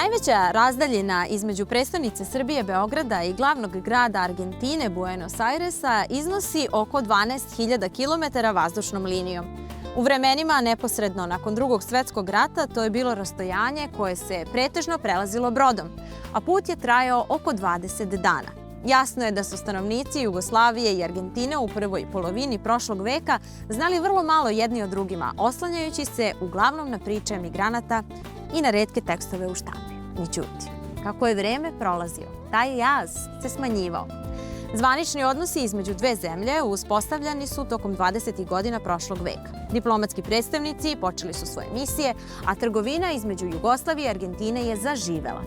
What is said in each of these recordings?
Najveća razdaljina između prestonice Srbije, Beograda i glavnog grada Argentine, Buenos Airesa, iznosi oko 12.000 km vazdušnom linijom. U vremenima neposredno nakon Drugog svetskog rata to je bilo rastojanje koje se pretežno prelazilo brodom, a put je trajao oko 20 dana. Jasno je da su stanovnici Jugoslavije i Argentine u prvoj polovini prošlog veka znali vrlo malo jedni o drugima, oslanjajući se uglavnom na priče emigranata i na retke tekstove u štampi. Međutim, kako je vreme prolazio, taj jaz se smanjivao. Zvanični odnosi između dve zemlje uspostavljeni su tokom 20. godina prošlog veka. Diplomatski predstavnici počeli su svoje misije, a trgovina između Jugoslavije i Argentine je zaživela.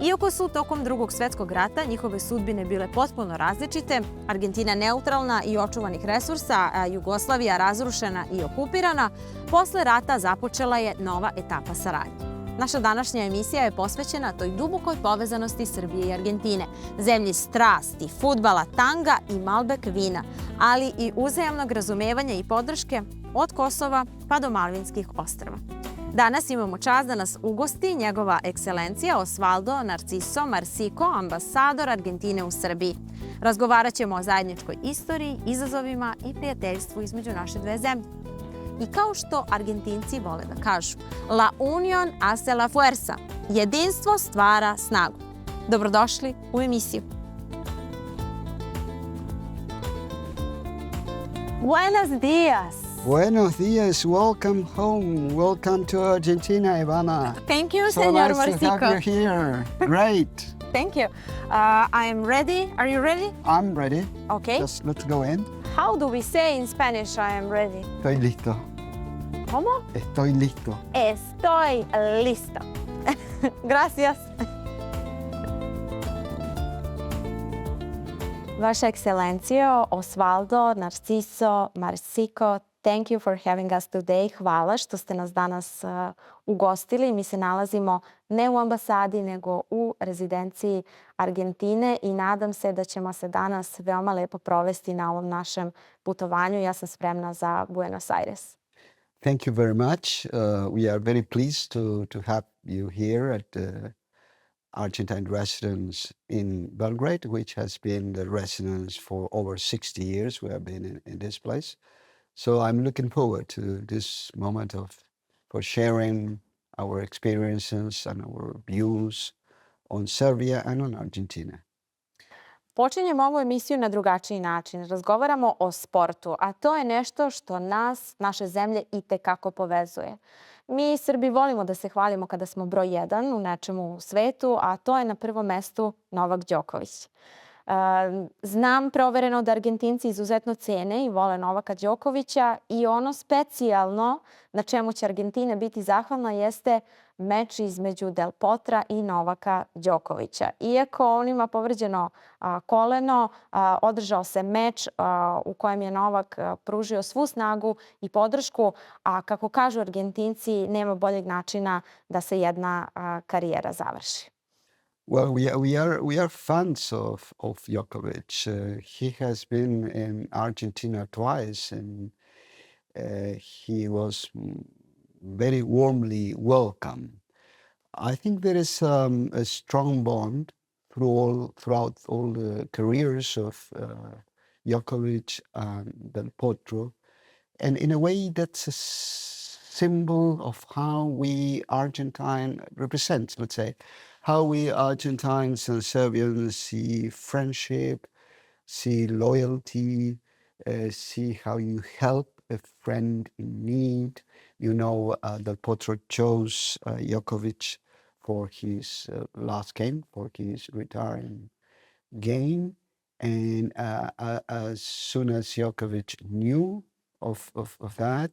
Iako su tokom Drugog svetskog rata njihove sudbine bile potpuno različite, Argentina neutralna i očuvanih resursa, a Jugoslavija razrušena i okupirana, posle rata započela je nova etapa saradnje. Naša današnja emisija je posvećena toj dubokoj povezanosti Srbije i Argentine, zemlji strasti, fudbala, tanga i Malbec vina, ali i uzajamnog razumevanja i podrške od Kosova pa do Malvinskih ostrva. Danas imamo čast da nas ugosti njegova ekscelencija Osvaldo Narciso Marsiko, ambasador Argentine u Srbiji. Razgovarat ćemo o zajedničkoj istoriji, izazovima i prijateljstvu između naše dve zemlje. I kao što Argentinci vole da kažu, la unión hace la fuerza, jedinstvo stvara snagu. Dobrodošli u emisiju. Buenos días. Buenos días, welcome home, welcome to Argentina, Ivana. Thank you, So Senor nice Marsiko. to have you here. Great. Thank you. I am ready. Are you ready? I'm ready. Okay. Just let's go in. How do we say in Spanish I am ready? Estoy listo. ¿Cómo? Estoy listo. Estoy listo. Gracias. Vaša ekscelencijo, Osvaldo Narciso Marsiko, thank you for having us today. Hvala što ste nas danas ugostili. Mi se nalazimo ne u ambasadi, nego u rezidenciji Argentine i nadam se da ćemo se danas veoma lepo provesti na ovom našem putovanju. Ja sam spremna za Buenos Aires. Thank you very much. We are very pleased to have you here at the Argentine residence in Belgrade, which has been the residence for over 60 years. We have been in this place. So I'm looking forward to this moment for sharing our experiences and our views on Serbia and on Argentina. Počinjemo ovu emisiju na drugačiji način. Razgovaramo o sportu, a to je nešto što nas, naše zemlje, itekako povezuje. Mi Srbi volimo da se hvalimo kada smo broj 1 u nečemu u svetu, a to je na prvom mestu Novak Đoković. Znam provereno da Argentinci izuzetno cene i vole Novaka Đokovića i ono specijalno na čemu će Argentina biti zahvalna jeste meč između Del Potra i Novaka Đokovića. Iako on ima povređeno koleno, održao se meč u kojem je Novak pružio svu snagu i podršku, a kako kažu Argentinci, nema boljeg načina da se jedna karijera završi. Well, we are fans of Djokovic. He has been in Argentina twice, and he was very warmly welcome. I think there is a strong bond throughout all the careers of Djokovic and Del Potro, and in a way that's a symbol of how we Argentine represent, let's say, how we Argentines and Serbians see friendship, see loyalty, see how you help a friend in need. You know, Del Potro chose Djokovic for his last game, for his retiring game. And as soon as Djokovic knew of that,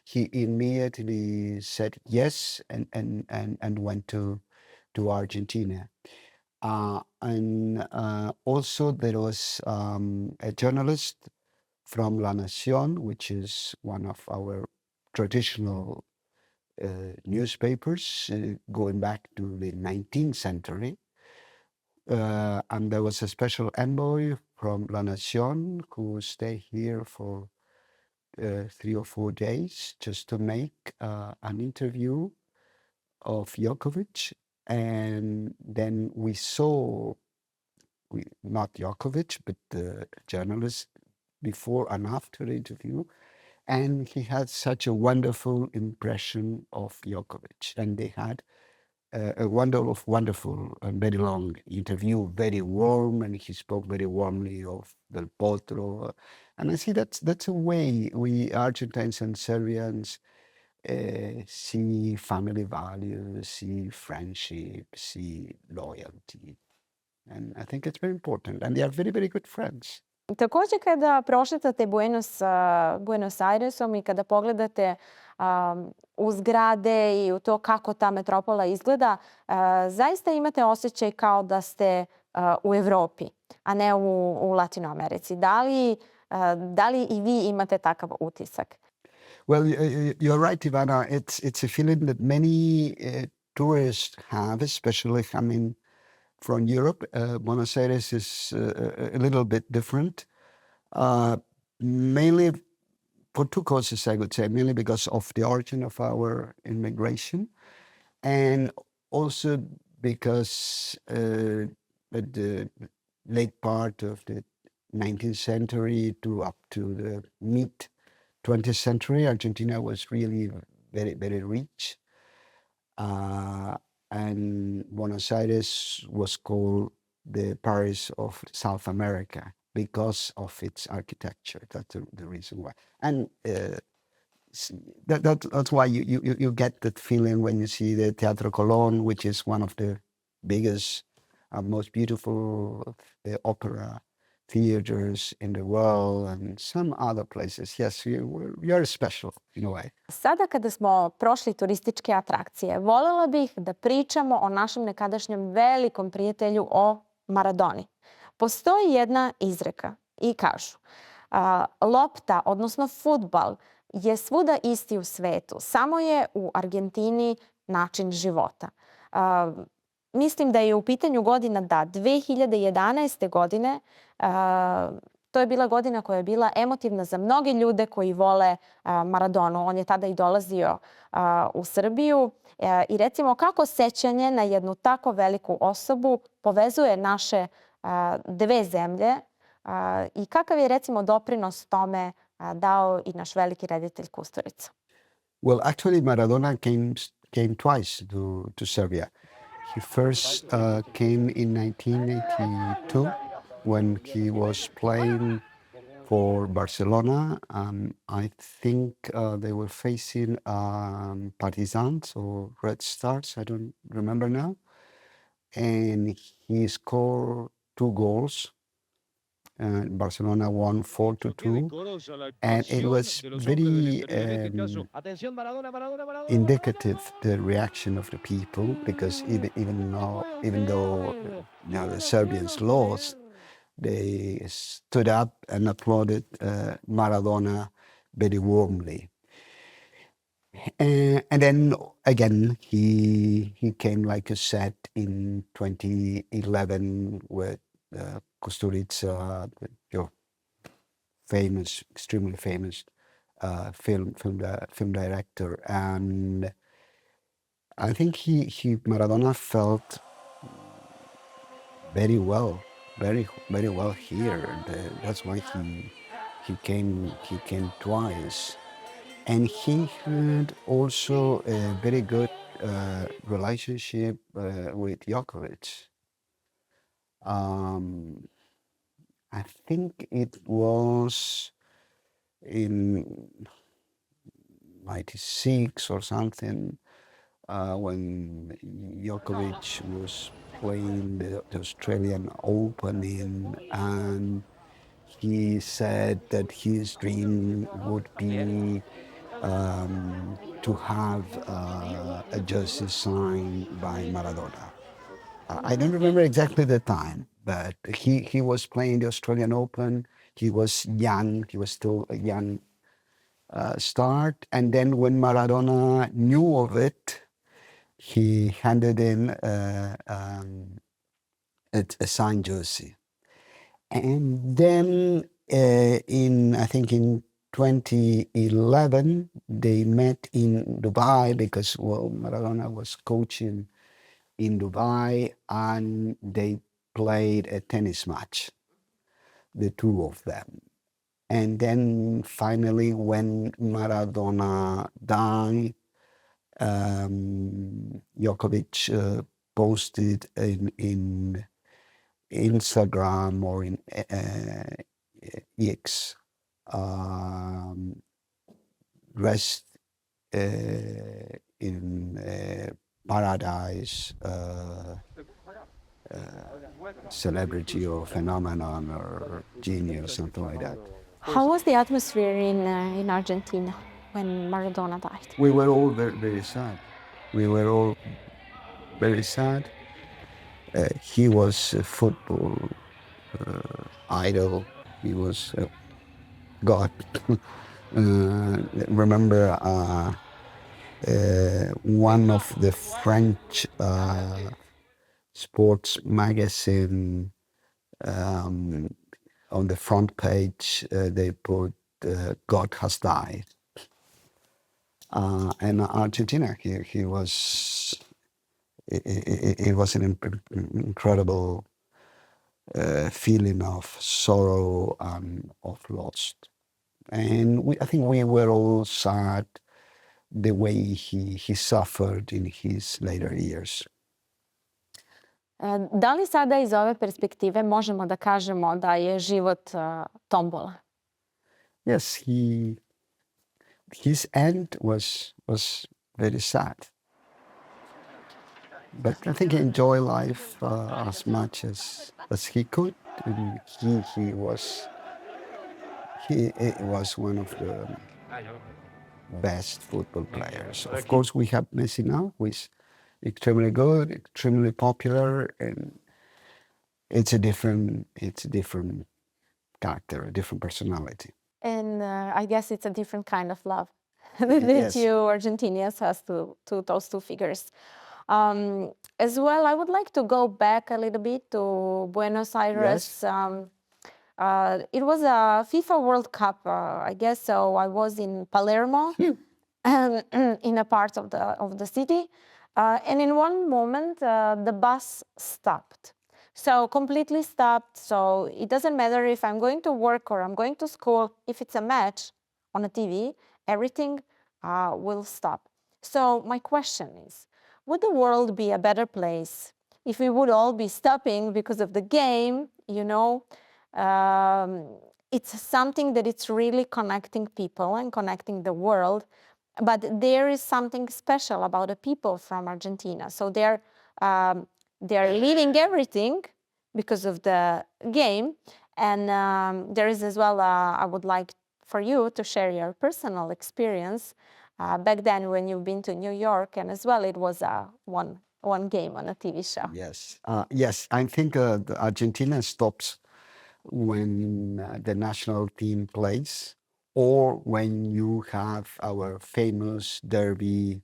he immediately said yes and went to Argentina. And also there was a journalist from La Nación, which is one of our traditional newspapers going back to the 19th century. And there was a special envoy from La Nación who stayed here for 3 or 4 days just to make an interview of Djokovic. And then we saw, not Djokovic, but the journalist before and after the interview. And he had such a wonderful impression of Djokovic. And they had a wonderful and very long interview, very warm, and he spoke very warmly of Del Potro. And I see that's a way we Argentines and Serbians see family values, see friendship, see loyalty. And I think it's very important. And they are very, very good friends. Takođe, kada prošetate Buenos Airesom i kada pogledate u zgrade i u to kako ta metropola izgleda, zaista imate osjećaj kao da ste u Evropi, a ne u Latinoamerici. Da li i vi imate takav utisak? Well, you're right, Ivana. It's a feeling that many tourists have, especially coming from Europe. Buenos Aires is a little bit different, mainly for two causes, I would say, mainly because of the origin of our immigration, and also because at the late part of the 19th century to up to the mid 20th century, Argentina was really very, very rich. And Buenos Aires was called the Paris of South America because of its architecture. That's the reason why. And that's why you get that feeling when you see the Teatro Colón, which is one of the biggest, most beautiful opera theaters in the world, and some other places. Yes, you're special in a way. Sada kada smo prošli turističke atrakcije, voljela bih da pričamo o našem nekadašnjem velikom prijatelju, o Maradoni. Postoji jedna izreka i kažu lopta, odnosno fudbal, je svuda isti u svetu, samo je u Argentini način života. Mislim da je u pitanju godina 2011. godine. To je bila godina koja je bila emotivna za mnoge ljude koji vole Maradonu. On je tada i dolazio u Srbiju. I recimo kako sećanje na jednu tako veliku osobu povezuje naše dve zemlje i kakav je recimo doprinos tome dao i naš veliki reditelj Kusturica? Well, actually Maradona came twice to Serbia. He first came in 1982 when he was playing for Barcelona. I think they were facing Partisans or Red Stars, I don't remember now. And he scored 2 goals. Barcelona won 4-2, and it was very indicative, the reaction of the people, because even though the Serbians lost, they stood up and applauded Maradona very warmly. And then again, he came, like you said, in 2011 with Kusturica, your famous, extremely famous film director, and I think Maradona felt very well here. That's why he came twice, and he had also a very good relationship with Djokovic. I think it was in 96 or something when Djokovic was playing the Australian Open and he said that his dream would be to have a jersey signed by Maradona. I don't remember exactly the time, but he was playing the Australian Open. He was young. He was still a young start. And then when Maradona knew of it, he handed in a signed jersey. And then I think in 2011, they met in Dubai because, well, Maradona was coaching in Dubai, and they played a tennis match, the two of them. And then finally, when Maradona died, Djokovic posted in Instagram or in X, rest in paradise, celebrity or phenomenon or genius, something like that. How was the atmosphere in Argentina when Maradona died? We were all very, very sad. We were all very sad. He was a football idol. He was God. Remember one of the French sports magazine, on the front page they put God has died. And Argentina, he was, it was an incredible feeling of sorrow and of loss. And I think we were all sad the way he suffered in his later years. Da li sada iz ove perspektive možemo da kažemo da je život tombola? Yes, his end was very sad. But I think he enjoyed life as much as he could. And he was one of the best football players. Of course, we have Messi now, who is extremely good, extremely popular, and it's a different character, a different personality. And I guess it's a different kind of love that Yes. you Argentinians has to those two figures. As well, I would like to go back a little bit to Buenos Aires. Yes. It was a FIFA World Cup, I guess. So I was in Palermo, in a part of the city, and in one moment the bus stopped. So completely stopped. So it doesn't matter if I'm going to work or I'm going to school. If it's a match on a TV, everything will stop. So my question is, would the world be a better place if we would all be stopping because of the game? You know, it's something that it's really connecting people and connecting the world. But there is something special about the people from Argentina. So they're leaving everything because of the game. And there is as well, I would like for you to share your personal experience back then when you've been to New York, and as well it was one game on a TV show. Yes, yes. I think Argentina stops when the national team plays, or when you have our famous derby,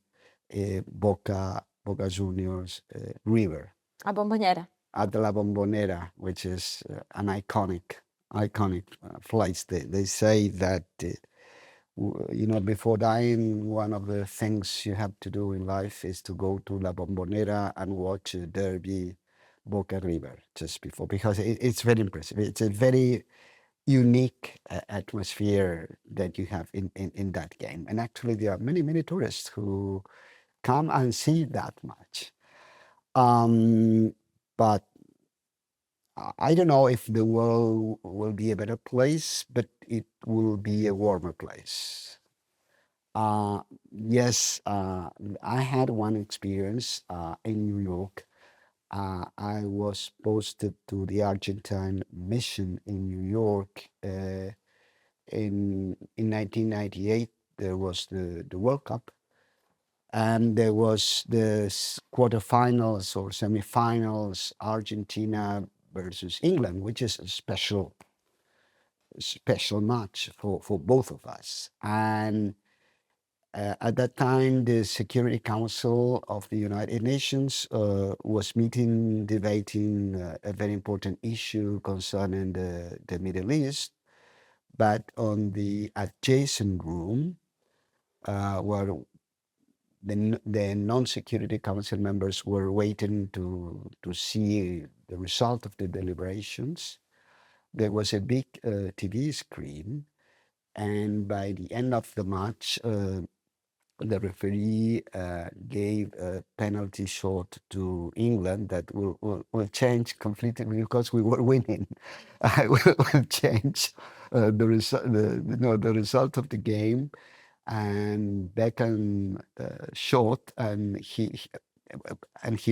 Boca Juniors River A Bombonera. at La Bombonera, which is an iconic place. They say that before dying, one of the things you have to do in life is to go to La Bombonera and watch a derby, Boca River, just before, because it's very impressive. It's a very unique atmosphere that you have in that game. And actually, there are many tourists who come and see that match. But I don't know if the world will be a better place, but it will be a warmer place. Yes, I had one experience in New York. I was posted to the Argentine mission in New York in 1998. There was the World Cup, and there was the quarterfinals or semifinals, Argentina versus England, which is a special match for both of us. And at that time, the Security Council of the United Nations was meeting, debating a very important issue concerning the Middle East. But on the adjacent room were the non-security council members were waiting to see the result of the deliberations. There was a big TV screen, and by the end of the match, the referee gave a penalty shot to England that will change completely because we were winning. I will change the result of the game. And Beckham shot, and he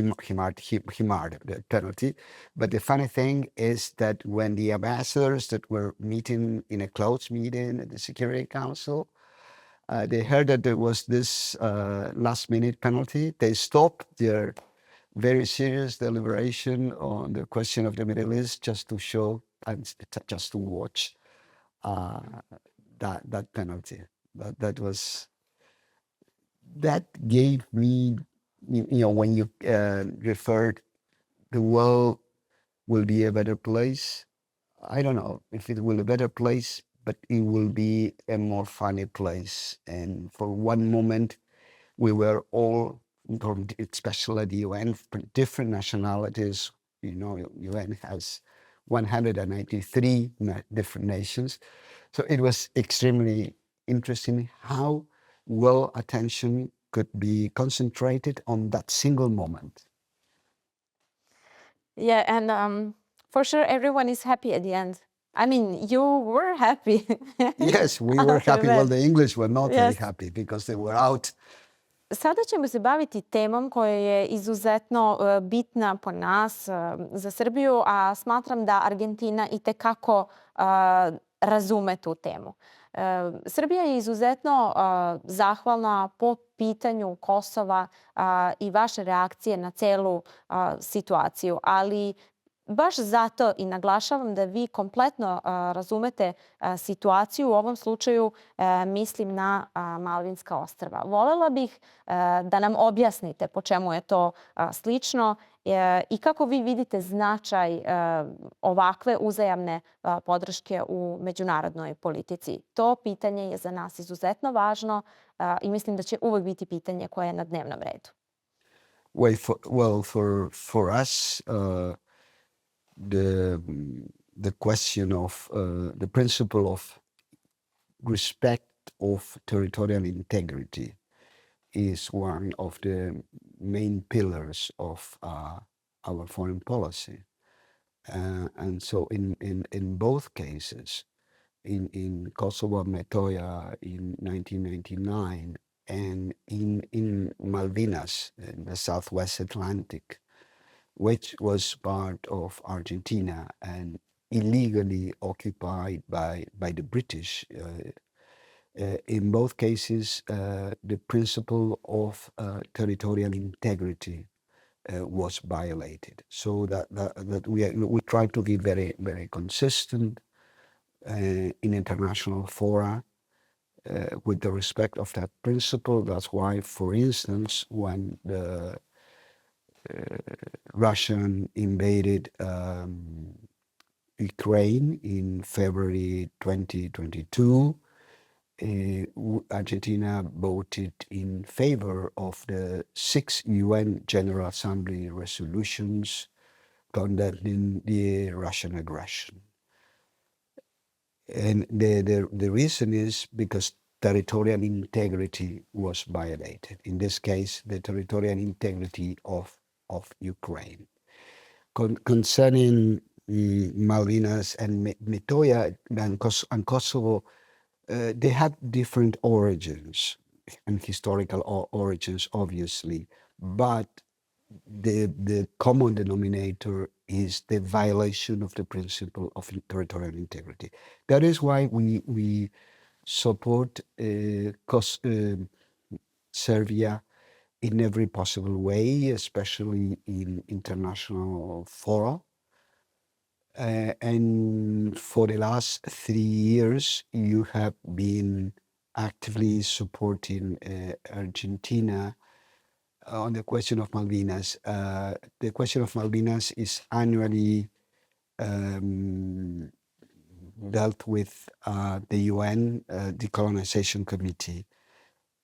marred the penalty. But the funny thing is that when the ambassadors that were meeting in a closed meeting at the Security Council, they heard that there was this last-minute penalty. They stopped their very serious deliberation on the question of the Middle East just to show and just to watch that penalty. That gave me, when you referred, the world will be a better place. I don't know if it will be a better place, but it will be a more funny place. And for one moment, we were all, especially at the UN, different nationalities. UN has 193 different nations. So it was extremely interesting how well attention could be concentrated on that single moment. Yeah, and for sure everyone is happy at the end. I mean, you were happy. Yes, we were after happy. that. Well, the English were not very Yes. happy because they were out. Sada ćemo se baviti temom koja je izuzetno bitna po nas, za Srbiju, a smatram da Argentina itekako razume tu temu. Srbija je izuzetno zahvalna po pitanju Kosova i vaše reakcije na celu situaciju, ali baš zato i naglašavam da vi kompletno razumete situaciju. U ovom slučaju mislim na Malvinska ostrva. Volela bih da nam objasnite po čemu je to slično i kako vi vidite značaj ovakve uzajamne podrške u međunarodnoj politici. To pitanje je za nas izuzetno važno i mislim da će uvek biti pitanje koje je na dnevnom redu. Well, for us, the question of the principle of respect of territorial integrity is one of the main pillars of our foreign policy. And so in both cases, in Kosovo, Metoja in 1999, and in Malvinas, in the Southwest Atlantic, which was part of Argentina and illegally occupied by the British. In both cases, the principle of territorial integrity was violated. So that we try to be very, very consistent in international fora with the respect of that principle. That's why, for instance, when the Russian invaded Ukraine in February 2022, Argentina voted in favor of the 6 UN General Assembly resolutions condemning the Russian aggression. And the reason is because territorial integrity was violated. In this case, the territorial integrity of Ukraine. Concerning Malvinas and Metoja and Kosovo, they have different origins and historical origins, obviously, but the common denominator is the violation of the principle of territorial integrity. That is why we support Serbia in every possible way, especially in international fora. And for the last 3 years, you have been actively supporting Argentina on the question of Malvinas. The question of Malvinas is annually dealt with the UN Decolonization Committee.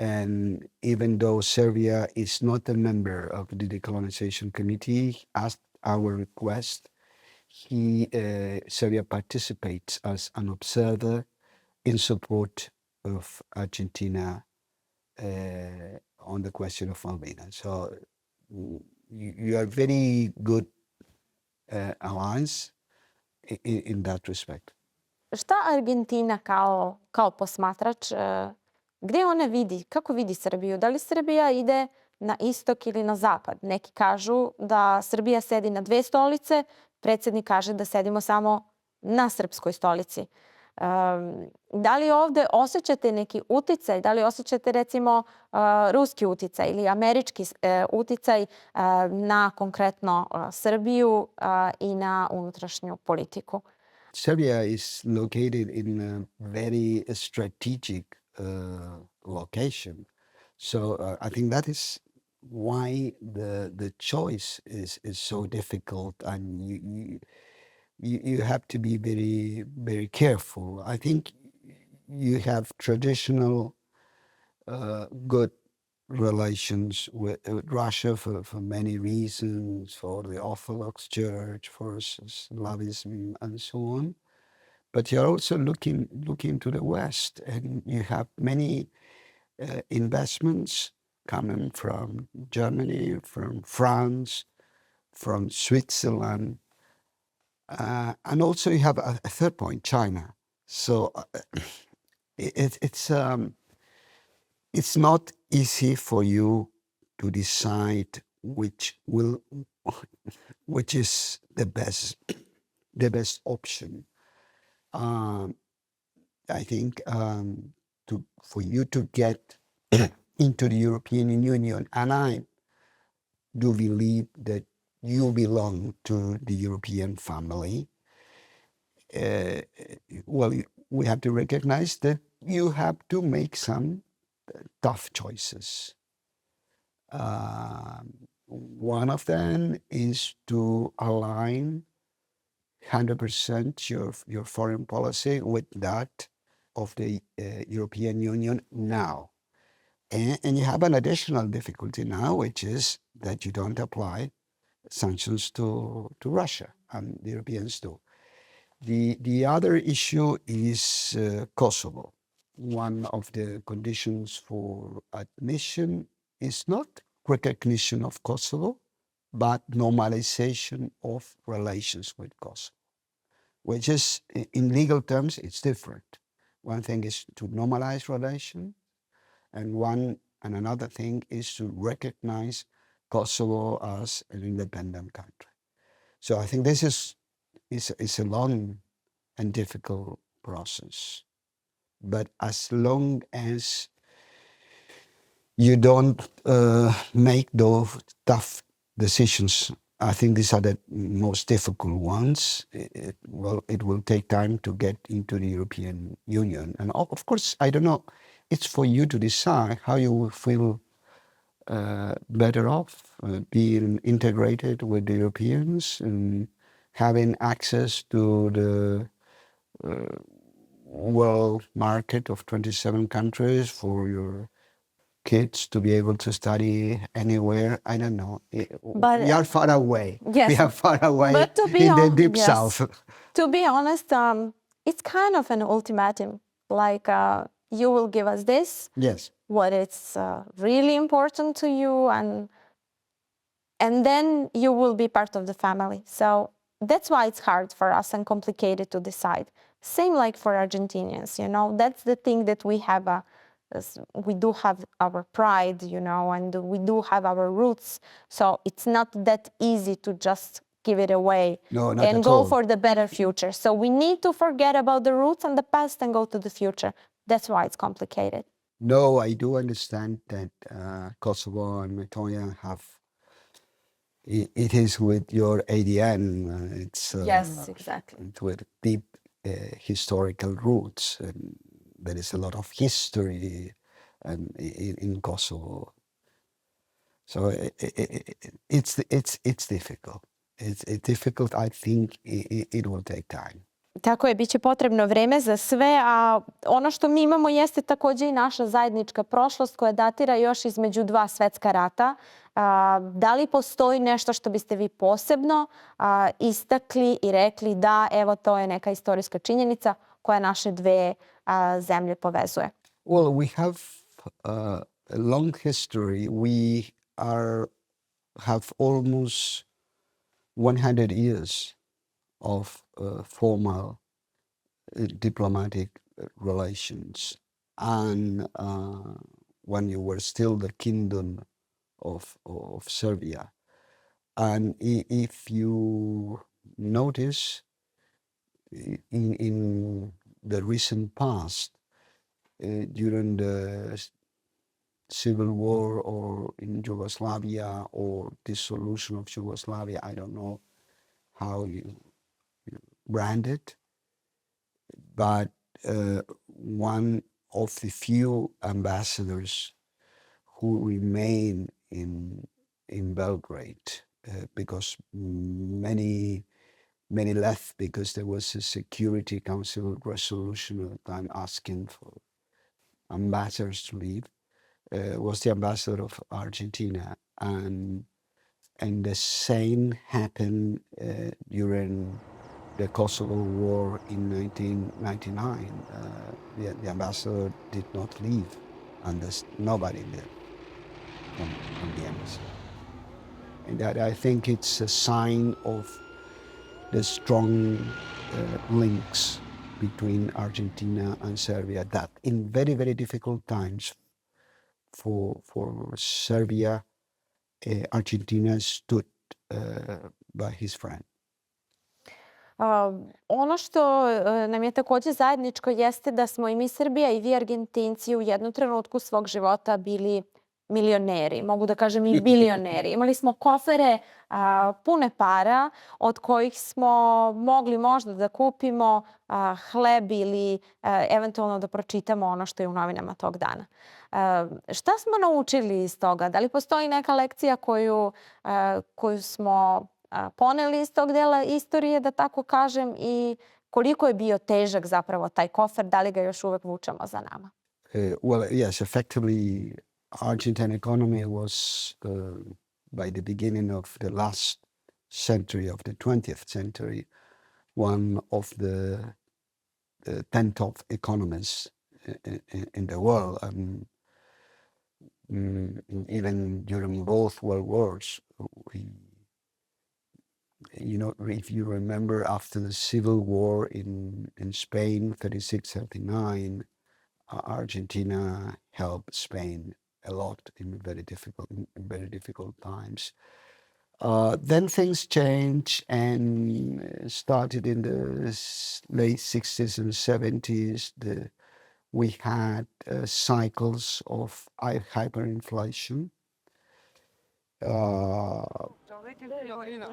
And even though Serbia is not a member of the decolonization committee, at our request, Serbia participates as an observer in support of Argentina on the question of Albania. So you are very good alliance in that respect. Šta Argentina kao posmatrač, gde ona vidi, kako vidi Srbiju? Da li Srbija ide na istok ili na zapad? Neki kažu da Srbija sedi na dve stolice, predsjednik kaže da sedimo samo na srpskoj stolici. Da li ovde osjećate neki uticaj, da li osjećate recimo ruski uticaj ili američki uticaj na konkretno Srbiju i na unutrašnju politiku? Serbia is located in a very strategic location. So I think that is why the choice is so difficult, and you have to be very, very careful. I think you have traditional good relations with Russia for many reasons, for the Orthodox Church, for Slavism, and so on. But you're also looking to the West, and you have many investments coming from Germany, from France, from Switzerland, and also you have a third point, China. So it's not easy for you to decide which is the best option. I think for you to get into the European Union, and I do believe that you belong to the European family, well, we have to recognize that you have to make some tough choices. One of them is to align 100% your foreign policy with that of the European Union now. And you have an additional difficulty now, which is that you don't apply sanctions to Russia, and the Europeans do. The other issue is Kosovo. One of the conditions for admission is not recognition of Kosovo, but normalization of relations with Kosovo, which is, in legal terms, it's different. One thing is to normalize relations, and another thing is to recognize Kosovo as an independent country. So I think this is a long and difficult process. But as long as you don't make those tough decisions, I think these are the most difficult ones. It will take time to get into the European Union. And of course, I don't know, it's for you to decide how you will feel better off being integrated with the Europeans and having access to the world market of 27 countries for your kids to be able to study anywhere. I don't know. But we are far away. Yes. We are far away but to be in the deep yes. south. To be honest, it's kind of an ultimatum. Like, you will give us this. Yes. What is really important to you, and then you will be part of the family. So that's why it's hard for us and complicated to decide. Same like for Argentinians, that's the thing that we have. We do have our pride, and we do have our roots. So it's not that easy to just give it away and go for the better future. So we need to forget about the roots and the past and go to the future. That's why it's complicated. No, I do understand that Kosovo and Macedonia have. It is with your ADN. It's yes, exactly. It's with deep historical roots, and there is a lot of history in Kosovo. So it's difficult. It's difficult. I think it will take time. Tako je, bit će potrebno vreme za sve, a ono što mi imamo jeste takođe i naša zajednička prošlost koja datira još između dva svetska rata. Da li postoji nešto što biste vi posebno istakli i rekli da evo to je neka istorijska činjenica koja naše dve zemlje povezuje? Well, we have a long history. We have almost 100 years of formal diplomatic relations. And when you were still the kingdom of Serbia. And if you notice in the recent past, during the civil war or in Yugoslavia or dissolution of Yugoslavia, I don't know how you brand it, but one of the few ambassadors who remain in Belgrade, because many left because there was a Security Council resolution at the time asking for ambassadors to leave, was the ambassador of Argentina. And the same happened during the Kosovo War in 1999. The ambassador did not leave, and there's nobody there from the embassy. And that, I think it's a sign of the strong links between Argentina and Serbia, that in very, very difficult times for Serbia, Argentina stood by his friend. Ono što nam je takođe zajedničko jeste da smo i mi Srbija i vi Argentinci u jednom trenutku svog života bili milioneri, mogu da kažem i bilioneri. Imali smo kofere pune para od kojih smo mogli možda da kupimo hleb ili eventualno da pročitamo ono što je u novinama tog dana. Šta smo naučili iz toga? Da li postoji neka lekcija koju smo poneli iz tog dela istorije, da tako kažem, i koliko je bio težak zapravo taj kofer, da li ga još uvek vučemo za nama? Well, yes, effectively, Argentine economy was, by the beginning of the last century, of the 20th century, one of the 10 top economies in the world. And even during both world wars, if you remember, after the civil war in Spain, 36-39, Argentina helped Spain a lot in very difficult times. Then things changed and started in the late 60s and 70s. We had cycles of hyperinflation.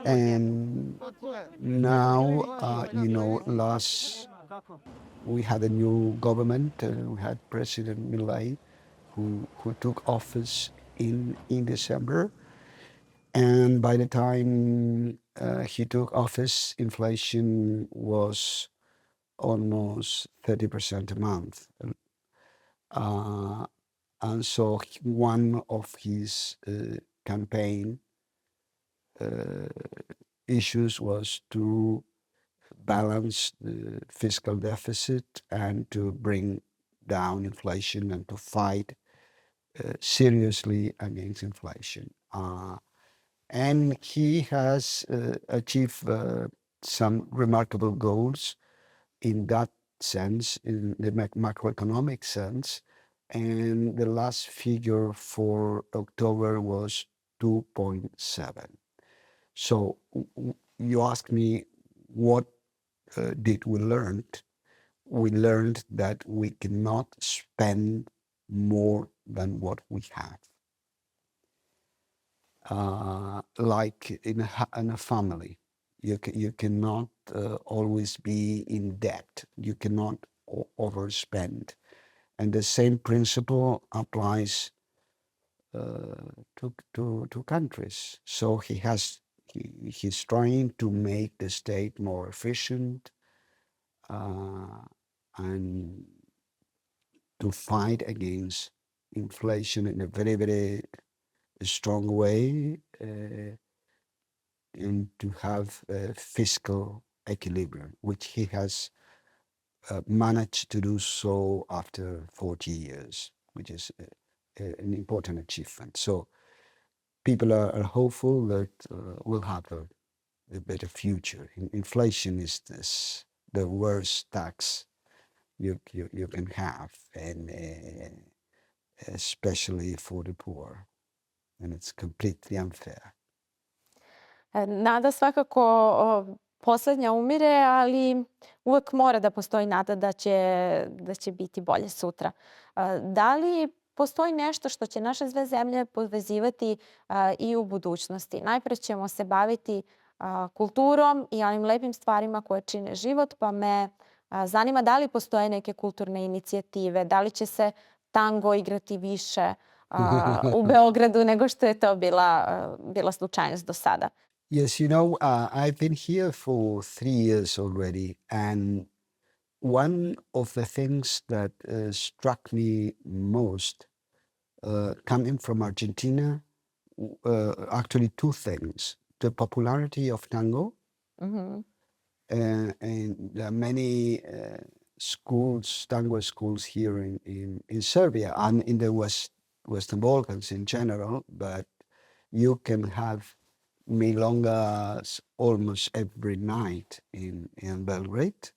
And now, we had a new government. We had President Milei, who took office in December. And by the time he took office, inflation was almost 30% a month. And so one of his campaign issues was to balance the fiscal deficit and to bring down inflation and to fight seriously against inflation. And he has achieved some remarkable goals in that sense, in the macroeconomic sense. And the last figure for October was 2.7. So you ask me, what did we learn? We learned that we cannot spend more than what we have. Like in a family, you cannot always be in debt. You cannot overspend. And the same principle applies to countries. So he's trying to make the state more efficient, and to fight against inflation in a very, very strong way, and to have fiscal equilibrium, which he has managed to do so after 40 years, which is an important achievement. So people are hopeful that we'll have a better future. Inflation is the worst tax you can have, and especially for the poor, and it's completely unfair. Nada svakako poslednja umire, ali uvek mora da postoji nada da će biti bolje sutra. Da li postoji nešto što će naše dve zemlje povezivati i u budućnosti? Najpre ćemo se baviti kulturom i onim lepim stvarima koje čine život, pa me zanima da li postoje neke kulturne inicijative, da li će se tango igrati više u Beogradu nego što je to bila slučajnost do sada. Yes, I've been here for 3 years already, and one of the things that struck me most coming from Argentina, actually two things: the popularity of tango, Mhm. and there are many schools, tango schools here in Serbia and in the Western Balkans in general, but you can have milongas almost every night in Belgrade.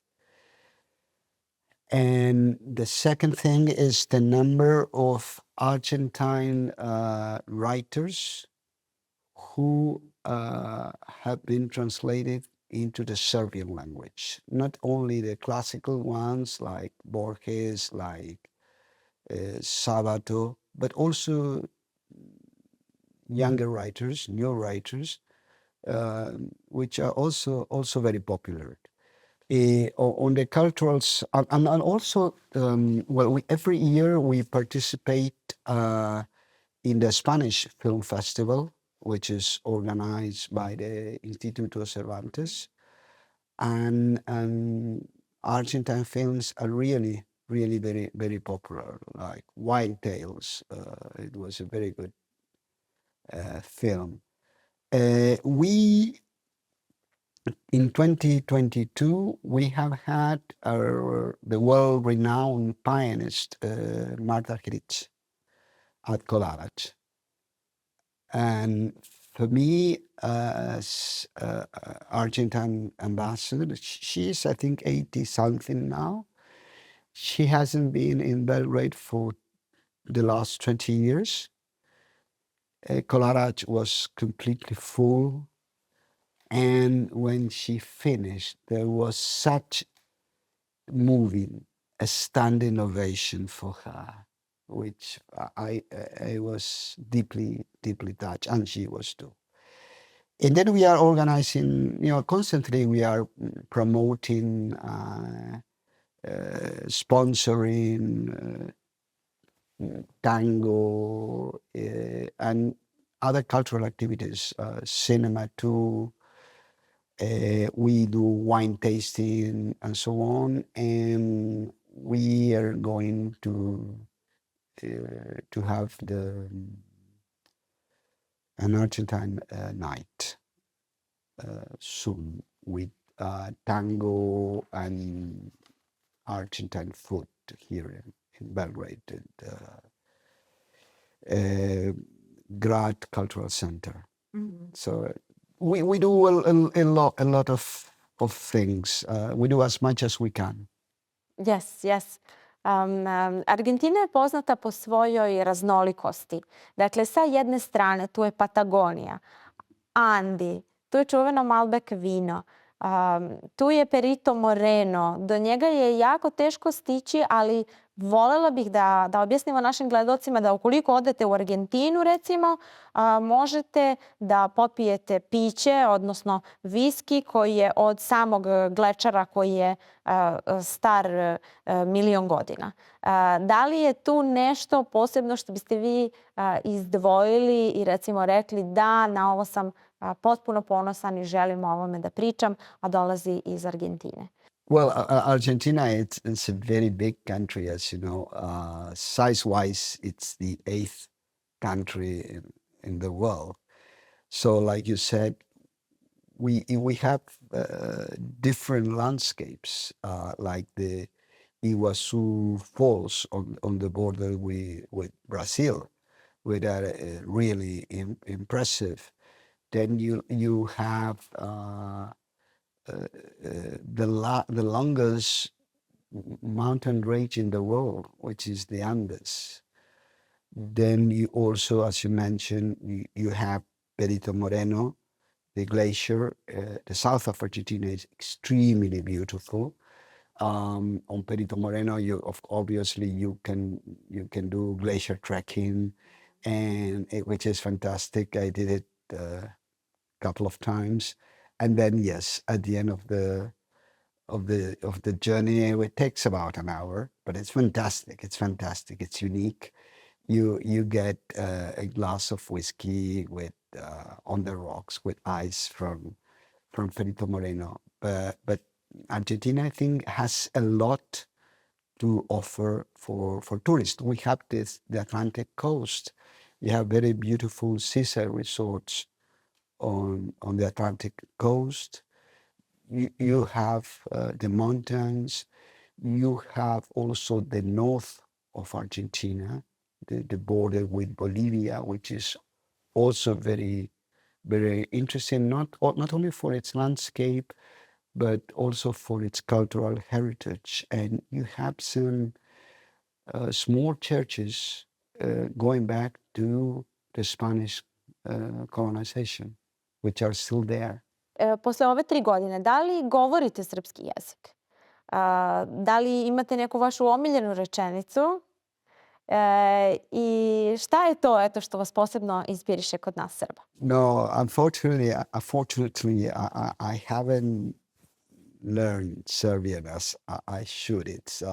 And the second thing is the number of Argentine writers who have been translated into the Serbian language. Not only the classical ones like Borges, like Sabato, but also younger writers, new writers, which are also very popular. On the culturals, and also, every year we participate in the Spanish Film Festival, which is organized by the Instituto Cervantes, and Argentine films are really, really very, very popular, like Wild Tales. It was a very good film. In 2022, we have had the world-renowned pianist Marta Hiric at Kolarac. And for me, as Argentine ambassador, she's, I think, 80-something now. She hasn't been in Belgrade for the last 20 years. Kolarac was completely full. And when she finished, there was such moving, a standing ovation for her, which I was deeply, deeply touched, and she was too. And then we are organizing, constantly we are promoting, sponsoring tango and other cultural activities, cinema too. We do wine tasting and so on, and we are going to have an Argentine night soon with tango and Argentine food here in Belgrade at Grad Cultural Center. Mm-hmm. So we do a lot of things. We do as much as we can. Yes, yes. Argentina je poznata po svojoj raznolikosti. Dakle, sa jedne strane tu je Patagonija, Andi, tu je čuveno Malbec vino, tu je Perito Moreno. Do njega je jako teško stići, ali volela bih da objasnimo našim gledalcima da ukoliko odete u Argentinu, recimo, možete da popijete piće, odnosno viski koji je od samog glečara koji je star 1.000.000 godina. Da li je tu nešto posebno što biste vi izdvojili i recimo rekli da na ovo sam potpuno ponosan i želim o ovome da pričam, a dolazi iz Argentine? Well, Argentina, it's a very big country, as you know. Size-wise, it's the eighth country in the world. So, like you said, we have different landscapes, like the Iguazu Falls on the border with Brazil, which are really impressive. Then you have the longest mountain range in the world, which is the Andes. Then you also, as you mentioned, you have Perito Moreno, the glacier. The south of Argentina is extremely beautiful. On Perito Moreno, obviously you can do glacier trekking, and which is fantastic. I did it a couple of times, and then yes, at the end of the journey, it takes about an hour, but it's fantastic. It's fantastic. It's unique. You get a glass of whiskey with on the rocks with ice from Perito Moreno. But Argentina, I think, has a lot to offer for tourists. We have the Atlantic coast. You have very beautiful seaside resorts on the Atlantic coast. You have the mountains. You have also the north of Argentina, the border with Bolivia, which is also very, very interesting, not only for its landscape, but also for its cultural heritage. And you have some small churches going back to the Spanish colonization, which are still there. Posle ove 3 godine, da li govorite srpski jezik? Da li imate neku vašu omiljenu rečenicu? I šta je to eto što vas posebno inspiriše kod nas Srba? No, unfortunately, I haven't learned Serbian as I should. It's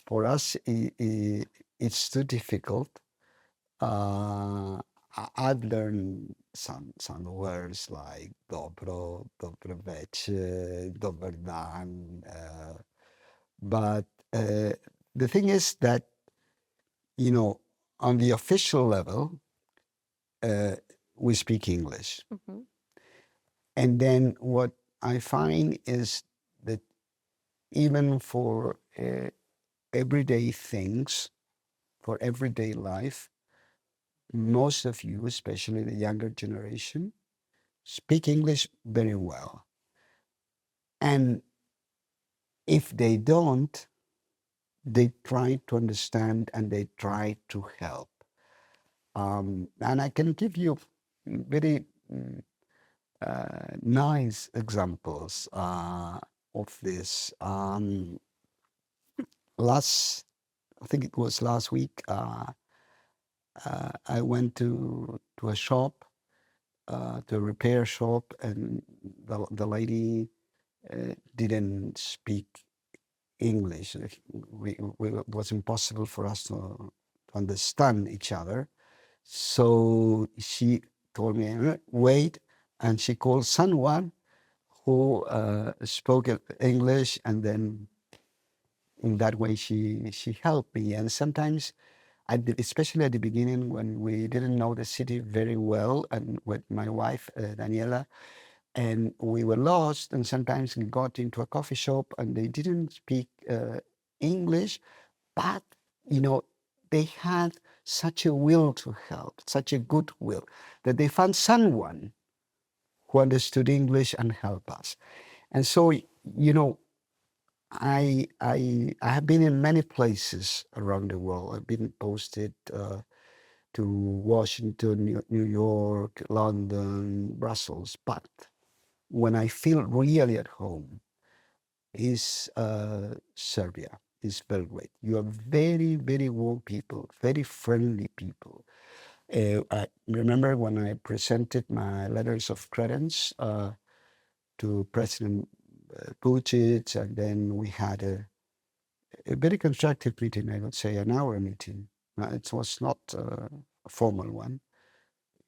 for us, it's too difficult. I've learned some words like dobro, dobro veče, dobar dan, but the thing is that, you know, on the official level, we speak English. Mhm. And then what I find is that even for everyday things, for everyday life, most of you, especially the younger generation, speak English very well. And if they don't, they try to understand and they try to help. And I can give you very nice examples of this. I think it was last week, I went to a shop, to a repair shop, and the lady didn't speak English. It was impossible for us to understand each other. So she told me, wait, and she called someone who spoke English, and then in that way she helped me. And sometimes, especially at the beginning when we didn't know the city very well, and with my wife Daniela, and we were lost, and sometimes we got into a coffee shop and they didn't speak English, but you know, they had such a will to help, such a good will, that they found someone who understood English and helped us. And so, you know, I have been in many places around the world. I've been posted to Washington, New York, London, Brussels. But when I feel really at home is Serbia, is Belgrade. You are very, very warm people, very friendly people. I remember when I presented my letters of credence to President Vucic, and then we had a very constructive meeting, I would say, an hour meeting. It was not a formal one.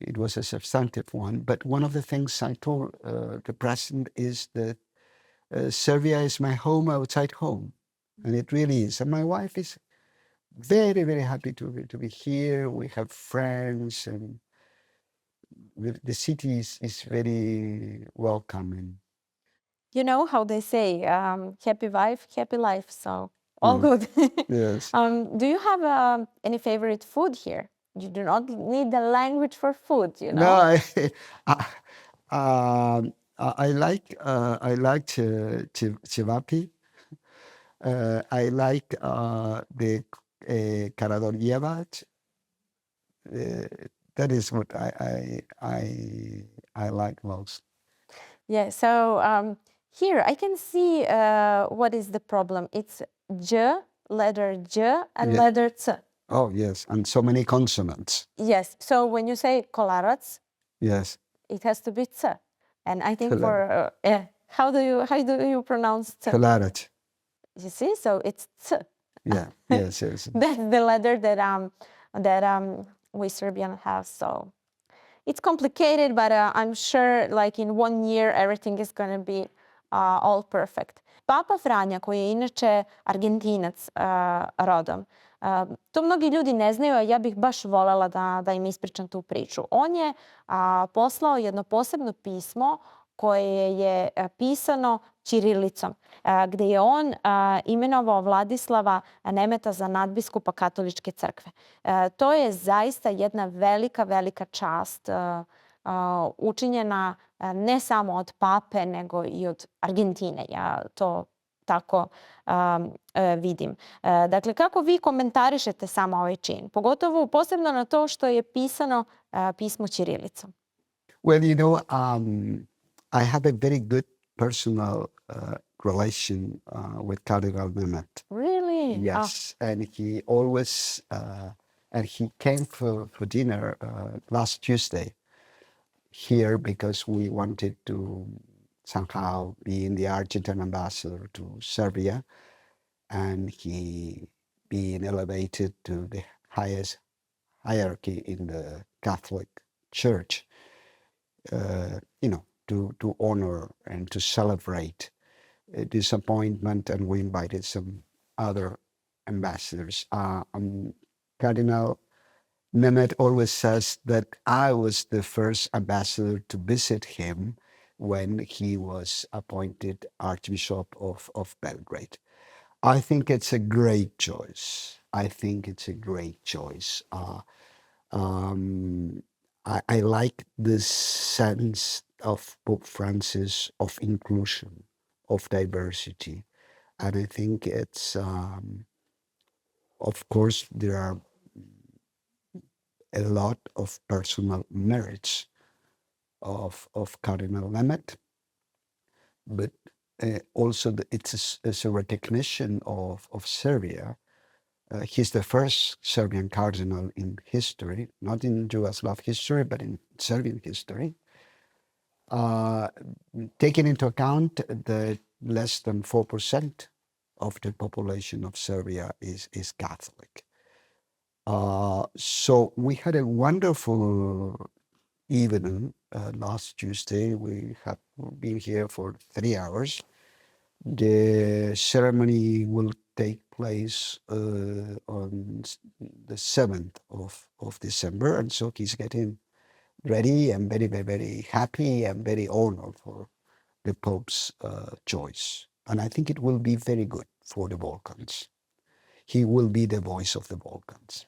It was a substantive one. But one of the things I told the president is that Serbia is my home outside home, and it really is. And my wife is very, very happy to be here. We have friends, and the city is very welcoming. You know how they say, happy wife, happy life. So all Mm. good. Yes. Do you have any favorite food here? You do not need the language for food, you No, know? I, I like cevapi. I like the karadorjevac. Uh, that is what I like most. Yeah, so here I can see what is the problem. It's J, letter J, and Yeah. letter C. Oh yes, and so many consonants. Yes, so when you say kolarac, Yes. it has to be C. And I think Kolarac. for, how do you pronounce C? Kolarac. You see, so it's C. Yeah. Yes. Yes. That's the letter that we Serbian have. So it's complicated, but I'm sure like in 1 year everything is going to be all perfect. Papa Franja, koji je inače Argentinac rodom, to mnogi ljudi ne znaju, a ja bih baš volela da im ispričam tu priču. On je poslao jedno posebno pismo koje je pisano ćirilicom, gde je on imenovao Vladislava Nemeta za nadbiskupa katoličke crkve. To je zaista jedna velika, velika čast učinjena ne samo od pape, nego i od Argentine. Ja to tako vidim. Dakle, kako vi komentarišete samo ovaj čin? Pogotovo posebno na to što je pisano pismo ćirilicom. Well, you know, I have a very good personal relation with Cardinal Mehmet. Really? Yes, and he always and he came for dinner last Tuesday here because we wanted to somehow be in the Argentine ambassador to Serbia, and he being elevated to the highest hierarchy in the Catholic Church. You know, to honor and to celebrate this appointment, and we invited some other ambassadors. Cardinal Mehmet always says that I was the first ambassador to visit him when he was appointed Archbishop of Belgrade. I think it's a great choice. I think it's a great choice. I like this sense of Pope Francis of inclusion, of diversity. And I think it's, of course, there are a lot of personal merits of Cardinal Mehmet, but also it's a recognition of Serbia. He's the first Serbian cardinal in history, not in Yugoslav history, but in Serbian history. Taking into account that less than 4% of the population of Serbia is Catholic. So we had a wonderful evening last Tuesday. We have been here for 3 hours. The ceremony will take place on the 7th of December, and so he's getting ready and very, very, very happy and very honored for the Pope's choice. And I think it will be very good for the Balkans. He will be the voice of the Balkans.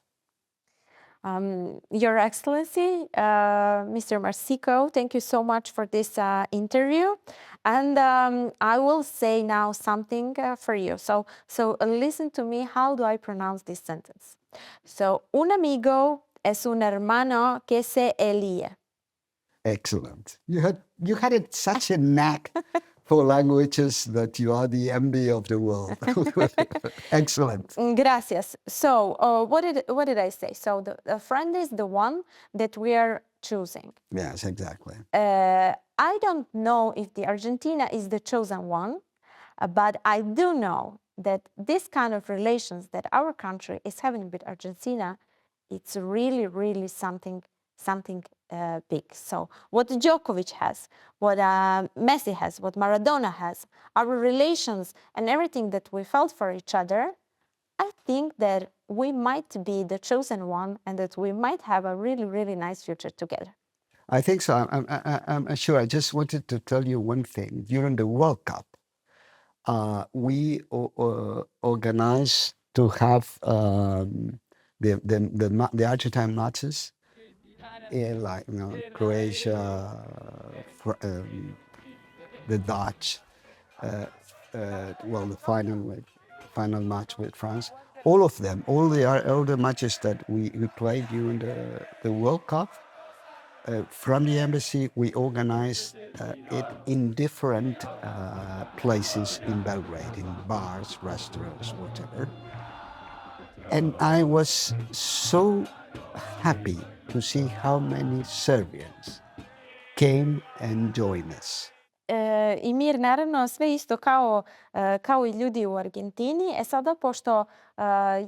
Your Excellency, Mr. Marsiko, thank you so much for this interview. And I will say now something for you. So listen to me. How do I pronounce this sentence? So, un amigo es un hermano que se elige. Excellent. You had such a knack for languages that you are the envy of the world. Excellent. Gracias. So what did I say? So the friend is the one that we are choosing. Yes, exactly. I don't know if the Argentina is the chosen one, but I do know that this kind of relations that our country is having with Argentina, it's really, really something something big. So what Djokovic has, what Messi has, what Maradona has, our relations and everything that we felt for each other, I think that we might be the chosen one and that we might have a really, really nice future together. I think so. I'm sure. I just wanted to tell you one thing. During the World Cup, we organized to have the Argentine matches, like Croatia, the Dutch, the final match with France. All of them, all the matches that we played during the World Cup. From the embassy, we organized it in different places in Belgrade, in bars, restaurants, whatever. And I was so happy to see how many Serbians came and joined us. I mir, naravno, sve isto kao i ljudi u Argentini. Sada, pošto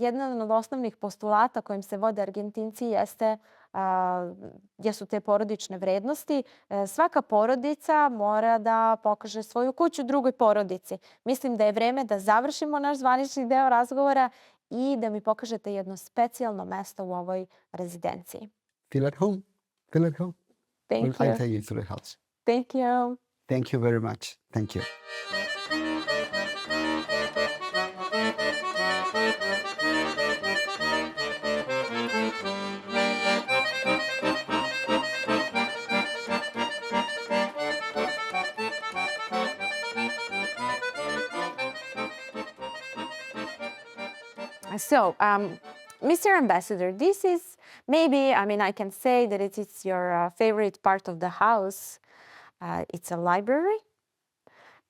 jedan od osnovnih postulata kojim se vode Argentinci jesu te porodične vrednosti, svaka porodica mora da pokaže svoju kuću drugoj porodici. Mislim da je vreme da završimo naš zvanični deo razgovora i da mi pokažete jedno specijalno mesto u ovoj rezidenciji. Feel at home. Feel at home. Thank you. I take you to the house. Thank you. Thank you very much. Thank you. So, Mr. Ambassador, this is maybe, I can say that it is your favorite part of the house. It's a library,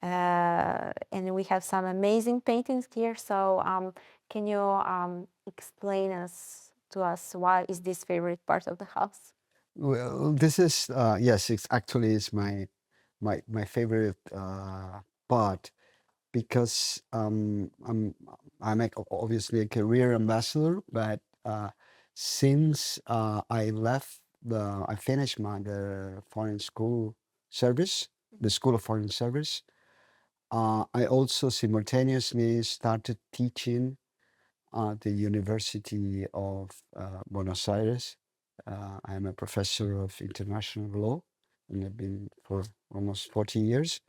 and we have some amazing paintings here. So, can you explain to us why is this favorite part of the house? Well, this is yes, it's actually is my favorite part, because I'm obviously a career ambassador, but since I finished the foreign school service, the School of Foreign Service, I also simultaneously started teaching at the University of Buenos Aires. I am a professor of international law, and I've been for almost 40 years.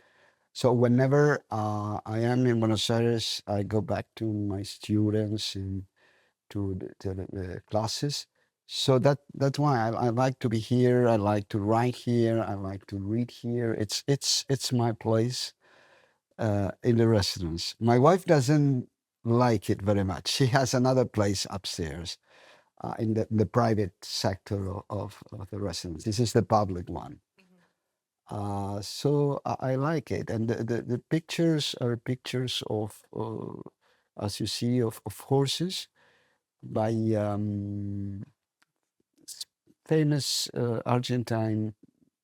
So whenever I am in Buenos Aires, I go back to my students and to the classes. So that's why I like to be here. I like to write here. I like to read here. It's my place in the residence. My wife doesn't like it very much. She has another place upstairs in the private sector of the residence. This is the public one. So I like it, and the pictures are pictures of, as you see, of horses by famous Argentine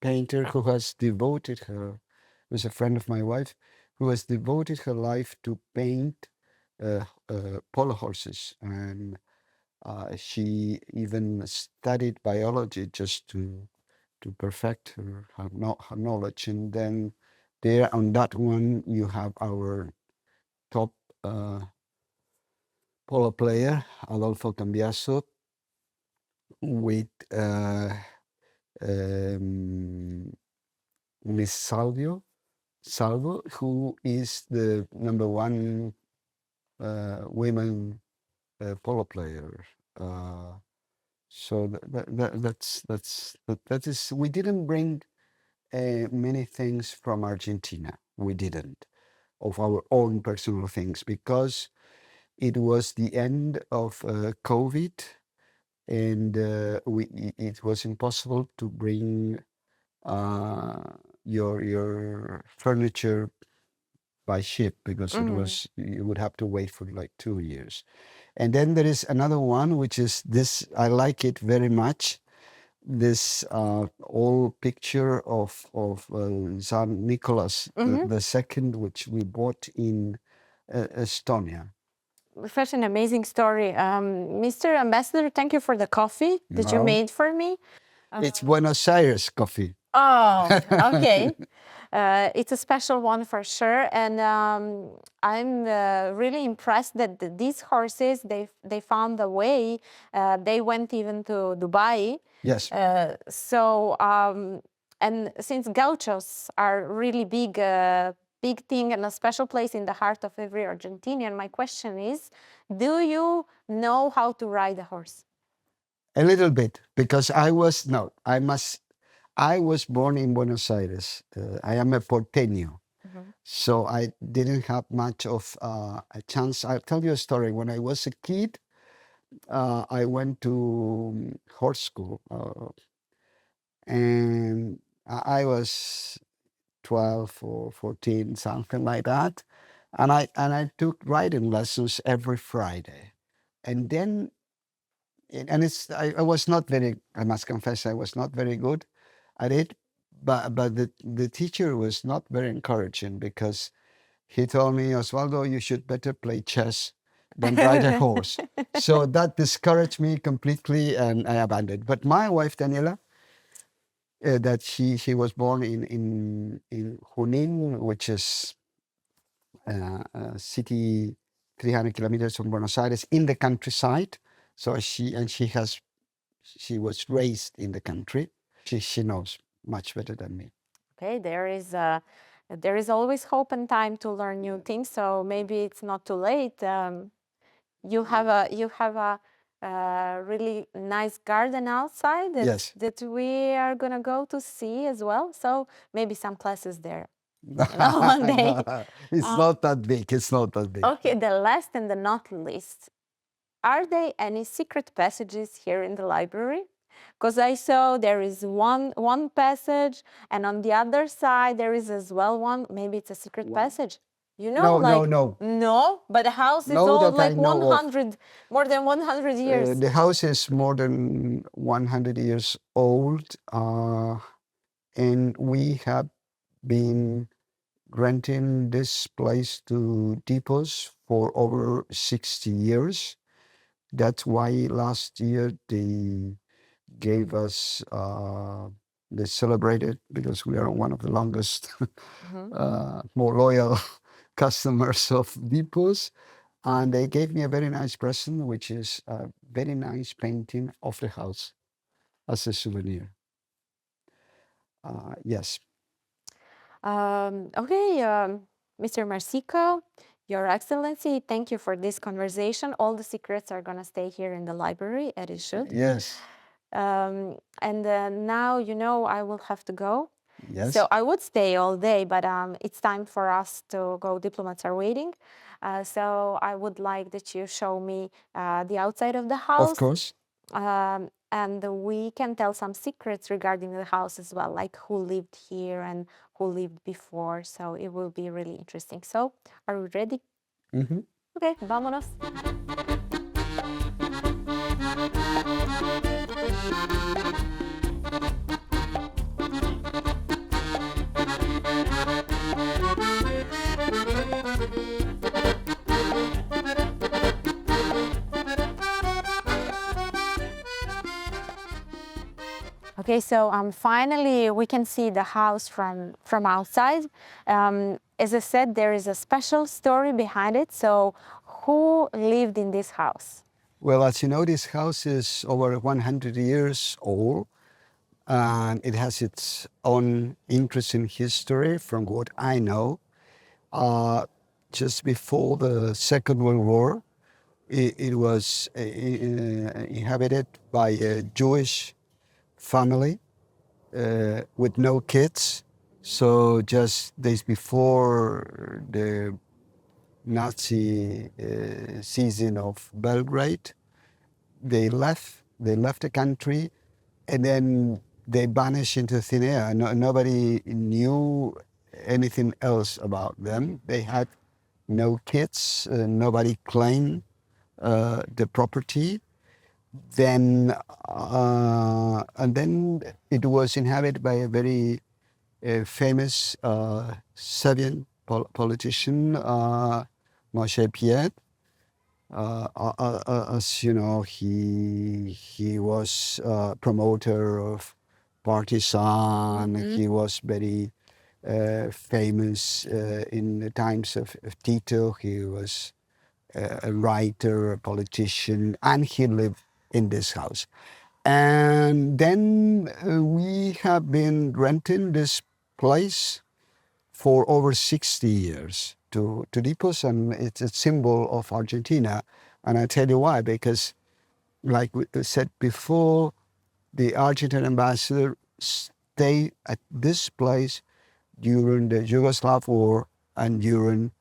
painter who has devoted her, was a friend of my wife, who has devoted her life to paint polo horses, and she even studied biology just to perfect her knowledge. And then there on that one you have our top polo player, Adolfo Cambiaso, with Miss Salvo, who is the #1 women polo player. So that is. We didn't bring many things from Argentina. We didn't, of our own personal things, because it was the end of COVID, and it was impossible to bring your furniture by ship, because you would have to wait for like 2 years. And then there is another one, which is this. I like it very much. This old picture of San Nicholas the Second, which we bought in Estonia. Such an amazing story. Mr. Ambassador, thank you for the coffee that you made for me. It's Buenos Aires coffee. Oh, okay. It's a special one for sure, and I'm really impressed that these horses they found a way. They went even to Dubai. Yes. And since gauchos are really big thing and a special place in the heart of every Argentinian, my question is, do you know how to ride a horse? A little bit, because I was born in Buenos Aires. I am a porteño. So I didn't have much of a chance. I'll tell you a story. When I was a kid, I went to horse school, and I was 12 or 14, something like that. And I took riding lessons every Friday. And then, I was not very, I must confess, I was not very good at it. But the teacher was not very encouraging, because he told me, Osvaldo, you should better play chess than ride a horse. So that discouraged me completely, and I abandoned. But my wife, Daniela, that she was born in Junín, which is a city 300 kilometers from Buenos Aires, in the countryside. So she was raised in the country. She knows much better than me. Okay, there is always hope and time to learn new things. So maybe it's not too late. You have a really nice garden outside Yes. that we are gonna go to see as well. So maybe some classes there. One day. It's not that big. It's not that big. Okay, the last and the not least. Are there any secret passages here in the library? Because I saw there is one passage, and on the other side there is as well one. Maybe it's a secret passage. You know, No. No, but the house is No, old, that I like know of. 100, more than 100 years. The house is more than 100 years old, and we have been renting this place to depots for over 60 years. That's why last year they gave us, they celebrated, because we are one of the longest, more loyal customers of depots. And they gave me a very nice present, which is a very nice painting of the house as a souvenir. Yes. Okay, Mr. Marsiko, Your Excellency, thank you for this conversation. All the secrets are gonna stay here in the library, as it should. Yes. And now, I will have to go. Yes. So I would stay all day, but it's time for us to go. Diplomats are waiting. So I would like that you show me the outside of the house. Of course. And we can tell some secrets regarding the house as well, like who lived here and who lived before. So it will be really interesting. So are we ready? Mm-hmm. Okay, vámonos. Okay, so finally we can see the house from outside. As I said, there is a special story behind it. So who lived in this house? Well, as you know, this house is over 100 years old, and it has its own interesting history from what I know. Just before the Second World War, it was inhabited by a Jewish family with no kids. So just days before the Nazi season of Belgrade, they left the country, and then they vanished into thin air. Nobody knew anything else about them. They had no kids. Nobody claimed the property. Then and then it was inhabited by a very famous Serbian politician, Moshe Piet. As you know, he was promoter of partisan. He was very famous in the times of Tito. He was a writer, a politician, and he lived in this house. And then we have been renting this place for over 60 years to Dipos, and it's a symbol of Argentina. And I tell you why, because like we said before, the Argentine ambassador stayed at this place during the Yugoslav War and during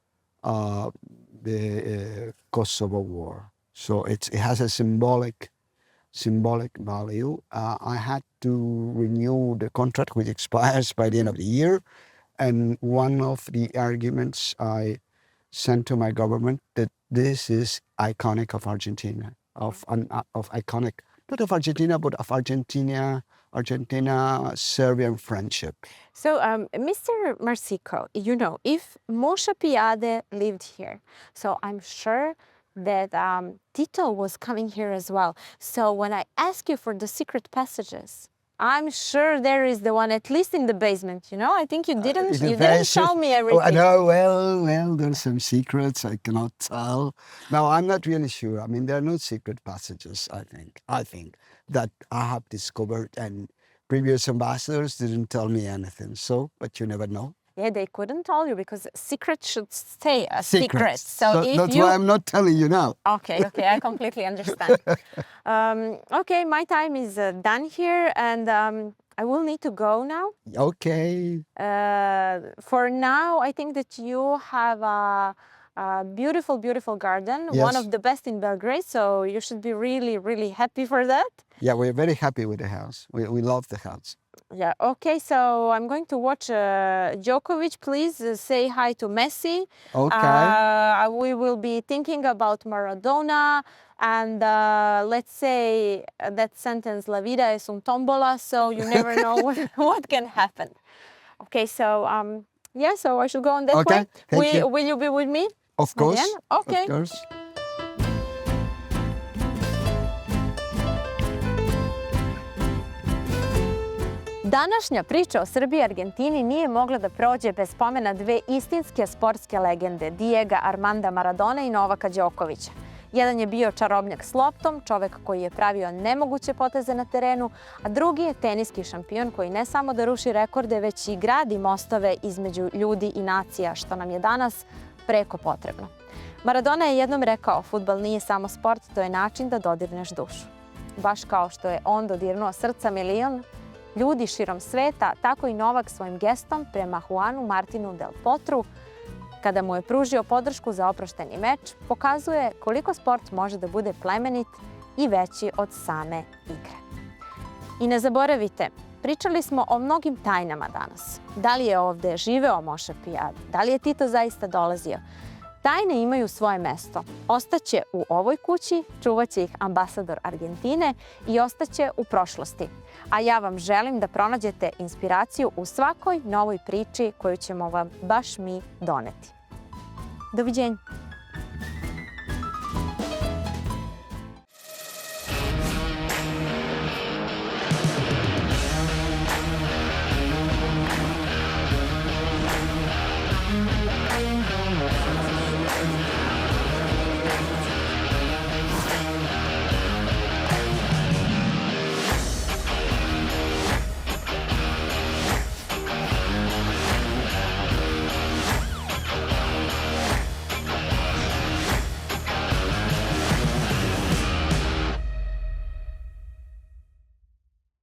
the Kosovo War. So it has a symbolic value. I had to renew the contract, which expires by the end of the year. And one of the arguments I sent to my government that this is iconic of Argentina, of iconic, not of Argentina, but of Argentina-Serbian friendship. So, Mr. Marsiko, you know, if Moshe Piade lived here, so I'm sure that Tito was coming here as well. So when I ask you for the secret passages, I'm sure there is the one, at least in the basement, you know? I think you didn't tell me everything. Oh, no, well, there's some secrets I cannot tell. No, I'm not really sure. I mean, there are no secret passages, I think, that I have discovered, and previous ambassadors didn't tell me anything. So, but you never know. Yeah, they couldn't tell you because secret should stay a secret. So that's why I'm not telling you now. Okay, I completely understand. Okay, my time is done here, and I will need to go now. Okay. For now, I think that you have a beautiful, beautiful garden, Yes. one of the best in Belgrade, so you should be really, really happy for that. Yeah, we're very happy with the house. We love the house. Yeah, okay, so I'm going to watch Djokovic. Please say hi to Messi. Okay. We will be thinking about Maradona, and let's say that sentence, La vida es un tombola, so you never know what can happen. Okay, so yeah, so I should go on that Okay, way. thank you. Will you be with me? Of course. Again? Okay. Of course. Današnja priča o Srbiji i Argentini nije mogla da prođe bez spomena dve istinske sportske legende, Diego Armanda Maradona i Novaka Đokovića. Jedan je bio čarobnjak s loptom, čovek koji je pravio nemoguće poteze na terenu, a drugi je teniski šampion koji ne samo da ruši rekorde, već i gradi mostove između ljudi i nacija, što nam je danas preko potrebno. Maradona je jednom rekao, fudbal nije samo sport, to je način da dodirneš dušu. Baš kao što je on dodirnuo srca milion ljudi širom sveta, tako i Novak svojim gestom prema Juanu Martinu del Potru, kada mu je pružio podršku za oprošteni meč, pokazuje koliko sport može da bude plemenit i veći od same igre. I ne zaboravite, pričali smo o mnogim tajnama danas. Da li je ovde živeo Moshe Piade? Da li je Tito zaista dolazio? Tajne imaju svoje mesto. Ostaće u ovoj kući, čuvaće ih ambasador Argentine i ostaće u prošlosti. A ja vam želim da pronađete inspiraciju u svakoj novoj priči koju ćemo vam baš mi doneti. Doviđenja!